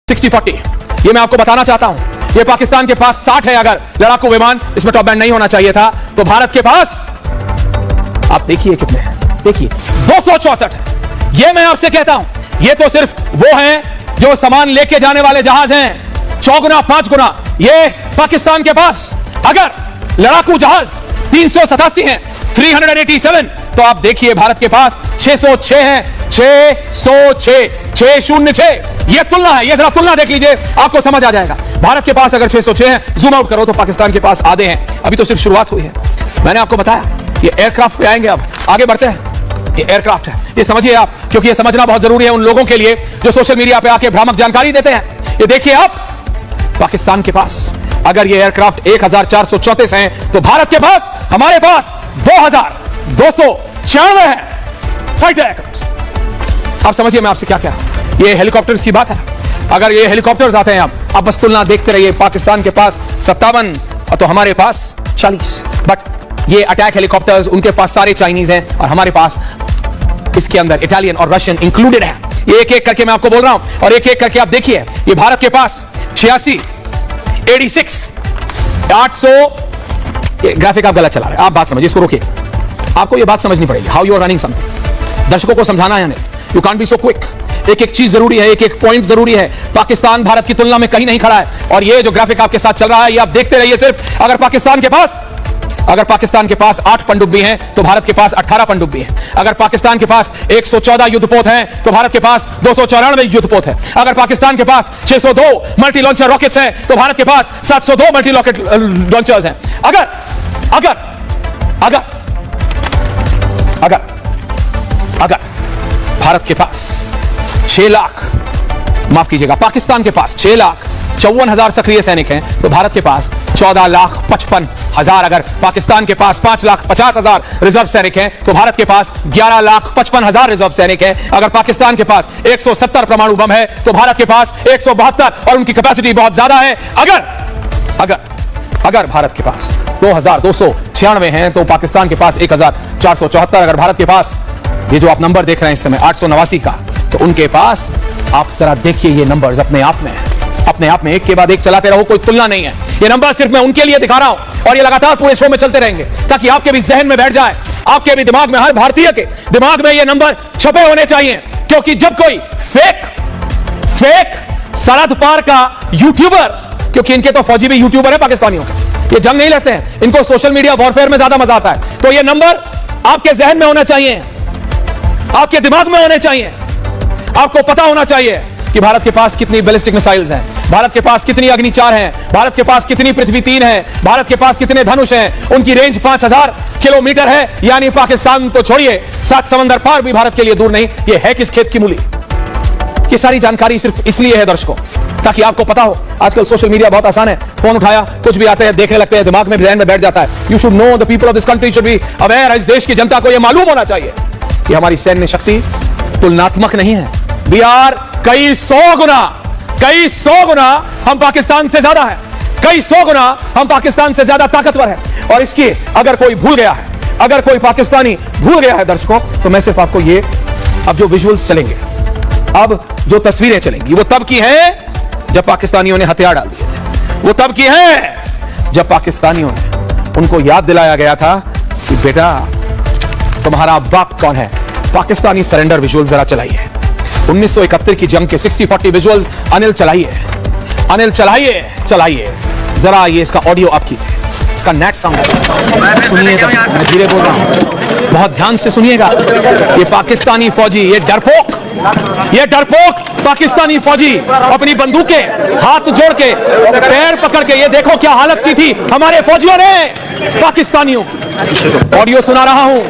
60-40 ये मैं आपको बताना चाहता हूं। ये पाकिस्तान के पास 60 है अगर लड़ाकू विमान, इसमें टॉप बैंड नहीं होना चाहिए था। तो भारत के पास आप देखिए कितने हैं, देखिए 264 है। ये मैं आपसे कहता हूं, ये तो सिर्फ वो हैं जो सामान लेके जाने वाले जहाज हैं, 4 गुना 5 गुना। ये पाकिस्तान के पास अगर लड़ाकू जहाज 387 हैं, 387, तो आप देखिए भारत के पास 606 हैं, 606, 606। ये तुलना है, ये जरा तुलना देख लीजिए, आपको समझ आ जाएगा। भारत के पास अगर 606 हैं, जूम आउट करो तो पाकिस्तान के पास आधे हैं। अभी तो सिर्फ शुरुआत हुई है। मैंने आपको बताया ये एयरक्राफ्ट पे आएंगे, अब आगे बढ़ते हैं। ये एयरक्राफ्ट है, ये समझिए आप, क्योंकि ये समझना बहुत जरूरी है उन लोगों के लिए जो सोशल मीडिया पे आके भ्रामक जानकारी देते हैं। ये देखिए आप, पाकिस्तान के पास अगर ये एयरक्राफ्ट 1434 हैं, तो भारत के पास, हमारे पास 2296 है फाइटर एयरक्राफ्ट। आप समझिए मैं आपसे क्या कह रहा हूं, ये हेलीकॉप्टर्स की बात है। अगर ये हेलीकॉप्टर्स आते हैं, आप बस तुलना देखते रहिए। पाकिस्तान के पास 57 तो हमारे पास 40। बट ये अटैक हेलीकॉप्टर्स, उनके पास सारे चाइनीज हैं और हमारे पास इसके अंदर इटालियन और रशियन इंक्लूडेड है। ये एक एक करके मैं आपको बोल रहा हूं और एक एक करके आप देखिए। ये भारत के पास 86, 86, 800। ये ग्राफिक आप गलत चला रहे हैं, आप बात समझिए, इसको रोकिए। आपको ये बात समझनी पड़ेगी, how you are running something. दर्शकों को समझाना है, you can't be so quick. एक एक चीज जरूरी है, एक एक पॉइंट जरूरी है। पाकिस्तान भारत की तुलना में कहीं नहीं खड़ा है। और ये जो ग्राफिक आपके साथ चल रहा है, ये आप देखते रहिए सिर्फ। अगर पाकिस्तान के पास 8 पनडुब्बी हैं, तो भारत के पास 18 पनडुब्बी हैं। अगर पाकिस्तान के पास 114 युद्धपोत हैं, तो भारत के पास 294 युद्धपोत है। अगर पाकिस्तान के पास 602 मल्टी लॉन्चर रॉकेट्स हैं, तो भारत के पास 702 मल्टी रॉकेट लॉन्चर्स हैं। अगर भारत के पास 6 लाख, माफ कीजिएगा, पाकिस्तान के पास 6,54,000 सक्रिय सैनिक हैं, तो भारत के पास 14,55,000। अगर पाकिस्तान के पास 5,50,000 रिजर्व सैनिक हैं, तो भारत के पास 11,55,000 रिजर्व सैनिक हैं। अगर पाकिस्तान के पास 170 परमाणु बम है, तो भारत के पास 172 और उनकी कैपेसिटी बहुत ज्यादा है। अगर भारत के पास 2,296 हैं, तो पाकिस्तान के पास 1,474। अगर भारत के पास ये जो आप नंबर देख रहे हैं इस समय 889 का, तो उनके पास आप जरा देखिए ये नंबर्स अपने आप में एक के बाद एक चलाते रहो, कोई तुलना नहीं है। ये नंबर सिर्फ मैं उनके लिए दिखा रहा हूं और ये लगातार पूरे शो में चलते रहेंगे, ताकि आपके भी जहन में बैठ जाए, आपके भी दिमाग में, हर भारतीय के दिमाग में ये नंबर छपे होने चाहिए। क्योंकि जब कोई फेक सरहद पार का यूट्यूबर, क्योंकि इनके तो फौजी भी यूट्यूबर है पाकिस्तानियों के, ये जंग नहीं लड़ते हैं, इनको सोशल मीडिया वॉरफेयर में ज्यादा मजा आता है। तो ये नंबर आपके जहन में होना चाहिए, आपके दिमाग में होने चाहिए। आपको पता होना चाहिए कि भारत के पास कितनी बैलिस्टिक मिसाइल्स हैं, भारत के पास कितनी अग्नि 4 हैं, भारत के पास कितनी पृथ्वी 3 है, भारत के पास कितने धनुष हैं, उनकी रेंज 5000 किलोमीटर है। यानी पाकिस्तान तो छोड़िए, 7 समंदर पार भी भारत के लिए दूर नहीं। ये है किस खेत की मूली। ये सारी जानकारी सिर्फ इसलिए है दर्शकों, ताकि आपको पता हो। आजकल सोशल मीडिया बहुत आसान है, फोन उठाया, कुछ भी आते हैं, देखने लगते हैं, दिमाग में, ध्यान में बैठ जाता है। You should know, the people of this country should be aware. इस देश की जनता को यह मालूम होना चाहिए कि हमारी सैन्य शक्ति तुलनात्मक नहीं है। वी आर कई सौ गुना हम पाकिस्तान से ज्यादा है, कई सौ गुना हम पाकिस्तान से ज्यादा ताकतवर है। और इसकी अगर कोई भूल गया है, अगर कोई पाकिस्तानी भूल गया है दर्शकों, तो मैं सिर्फ आपको ये, अब जो विजुअल्स चलेंगे, अब जो तस्वीरें चलेंगी, वो तब की है जब पाकिस्तानियों ने हथियार डाल दिए थे। वो तब की है जब पाकिस्तानियों ने उनको याद दिलाया गया था कि बेटा तुम्हारा बाप कौन है। पाकिस्तानी सरेंडर विजुअल जरा चलाइए। 1971 की जंग के 60-40 विजुअल्स अनिल चलाइए जरा। ये इसका ऑडियो आप कीजिए, इसका नेट साउंड सुनिए। मैं धीरे बोल रहा हूं, बहुत ध्यान से सुनिएगा। ये पाकिस्तानी फौजी, ये डरपोक पाकिस्तानी फौजी अपनी बंदूकें हाथ जोड़ के, पैर पकड़ के, ये देखो क्या हालत की थी हमारे फौजियों ने पाकिस्तानियों की। ऑडियो सुना रहा हूं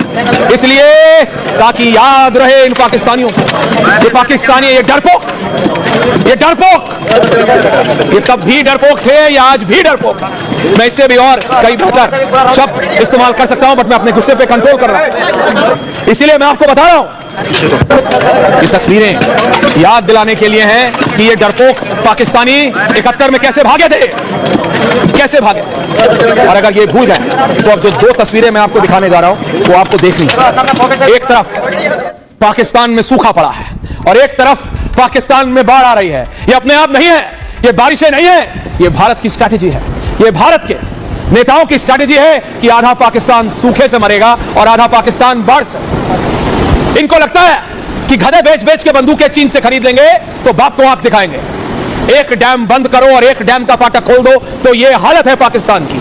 इसलिए ताकि याद रहे इन पाकिस्तानियों को। ये पाकिस्तानी, ये डरपोक, ये तब भी डरपोक थे, ये आज भी डरपोक है। मैं इससे भी और कई बेहतर शब्द इस्तेमाल कर सकता हूं, बट मैं अपने गुस्से पे कंट्रोल कर रहा हूं, इसीलिए मैं आपको बता रहा हूं। ये तस्वीरें याद दिलाने के लिए हैं कि ये डरपोक पाकिस्तानी 71 में कैसे भागे थे। और अगर ये भूल गए, तो अब जो 2 तस्वीरें मैं आपको दिखाने जा रहा हूं, वो आपको देखनी है। एक तरफ पाकिस्तान में सूखा पड़ा है और एक तरफ पाकिस्तान में बाढ़ आ रही है, ये अपने आप नहीं है, ये बारिशें नहीं है, ये भारत की स्ट्रैटेजी है। ये भारत के नेताओं की स्ट्रैटेजी है कि आधा पाकिस्तान सूखे से मरेगा और आधा पाकिस्तान बाढ़ से। इनको लगता है कि गधे बेच बेच के बंदूकें चीन से खरीद लेंगे तो बाप को आंख दिखाएंगे। एक डैम बंद करो और एक डैम का फाटक खोल दो तो ये हालत है पाकिस्तान की।